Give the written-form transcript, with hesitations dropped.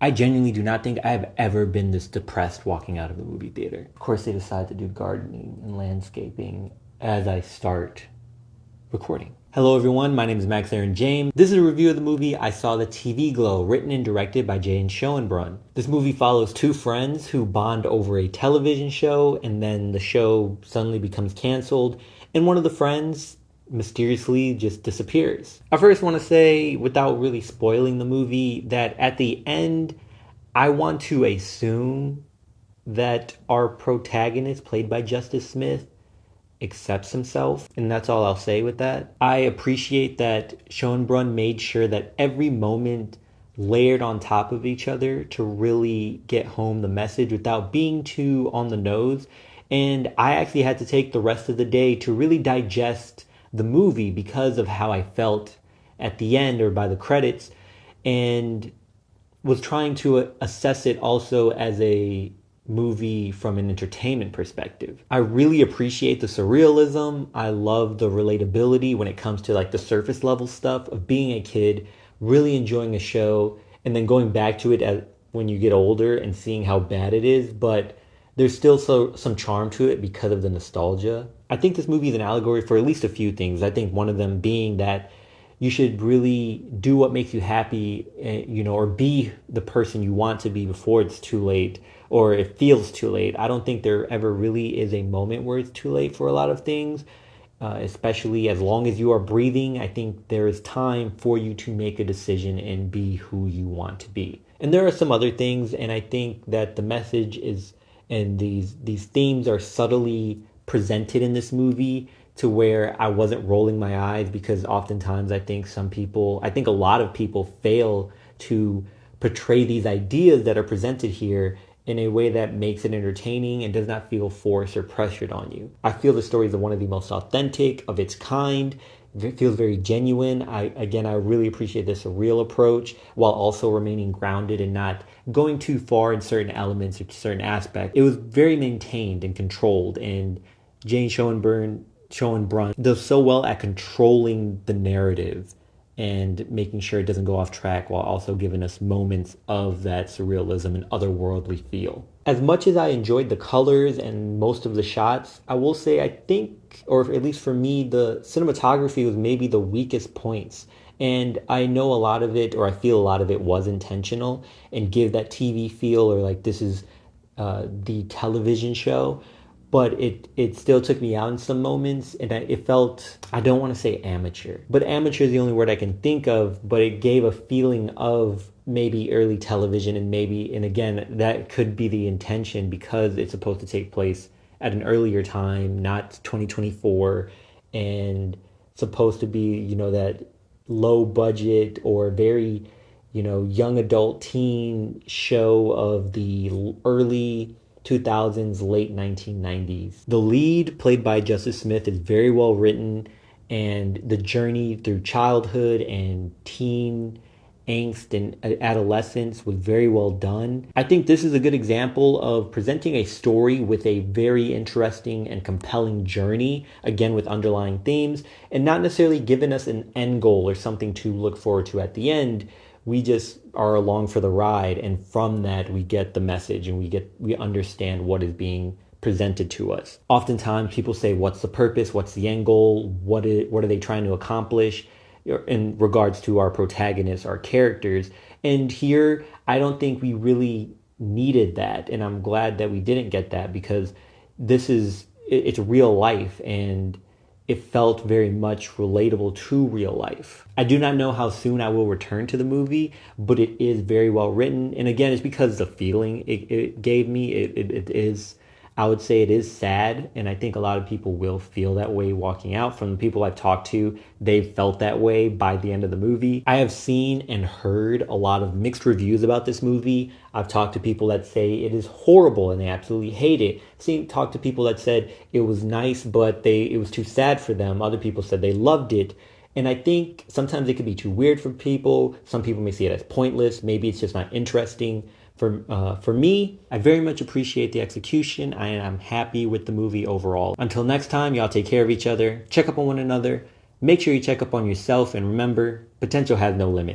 I genuinely do not think I've ever been this depressed walking out of a movie theater. Of course, they decide to do gardening and landscaping as I start recording. Hello everyone, my name is Max Aaron James. This is a review of the movie I Saw the TV Glow, written and directed by Jane Schoenbrunn. This movie follows two friends who bond over a television show, and then the show suddenly becomes canceled, and one of the friends mysteriously just disappears. I first want to say, without really spoiling the movie, that at the end, I want to assume that our protagonist, played by Justice Smith, accepts himself, and that's all I'll say with that. I appreciate that Schoenbrunn made sure that every moment layered on top of each other to really get home the message without being too on the nose. And I actually had to take the rest of the day to really digest the movie because of how I felt at the end or by the credits, and was trying to assess it also as a movie from an entertainment perspective. I really appreciate the surrealism. I love the relatability when it comes to like the surface level stuff of being a kid, really enjoying a show, and then going back to it when you get older and seeing how bad it is. But there's still some charm to it because of the nostalgia. I think this movie is an allegory for at least a few things. I think one of them being that you should really do what makes you happy, or be the person you want to be before it's too late or it feels too late. I don't think there ever really is a moment where it's too late for a lot of things, especially as long as you are breathing. I think there is time for you to make a decision and be who you want to be. And there are some other things, and I think that the message is, and these themes are subtly presented in this movie to where I wasn't rolling my eyes, because oftentimes I think a lot of people fail to portray these ideas that are presented here in a way that makes it entertaining and does not feel forced or pressured on you. I feel the stories are one of the most authentic of its kind. It feels very genuine. I really appreciate this surreal approach while also remaining grounded and not going too far in certain elements or certain aspects. It was very maintained and controlled, and Jane Schoenbrunn does so well at controlling the narrative and making sure it doesn't go off track while also giving us moments of that surrealism and otherworldly feel. As much as I enjoyed the colors and most of the shots, I will say I think, or at least for me, the cinematography was maybe the weakest points. And I know a lot of it, or I feel a lot of it was intentional and give that TV feel, or like this is the television show. But it still took me out in some moments, and it felt, I don't want to say amateur, but amateur is the only word I can think of, but it gave a feeling of maybe early television, and again, that could be the intention because it's supposed to take place at an earlier time, not 2024, and supposed to be, that low budget or very, young adult teen show of the early 2000s, late 1990s. The lead, played by Justice Smith, is very well written, and the journey through childhood and teen angst and adolescence was very well done. I think this is a good example of presenting a story with a very interesting and compelling journey, again with underlying themes, and not necessarily giving us an end goal or something to look forward to at the end. We just are along for the ride, and from that we get the message and we understand what is being presented to us. Oftentimes people say, what's the purpose? What's the end goal? What are they trying to accomplish in regards to our protagonists, our characters? And here, I don't think we really needed that, and I'm glad that we didn't get that, because it's real life, and it felt very much relatable to real life. I do not know how soon I will return to the movie, but it is very well written. And again, it's because the feeling it gave me, it is, I would say it is sad. And I think a lot of people will feel that way walking out. From the people I've talked to, they've felt that way by the end of the movie. I have seen and heard a lot of mixed reviews about this movie. I've talked to people that say it is horrible and they absolutely hate it. Talked to people that said it was nice, but it was too sad for them. Other people said they loved it. And I think sometimes it could be too weird for people. Some people may see it as pointless. Maybe it's just not interesting. For me, I very much appreciate the execution, and I'm happy with the movie overall. Until next time, y'all take care of each other, check up on one another, make sure you check up on yourself, and remember, potential has no limit.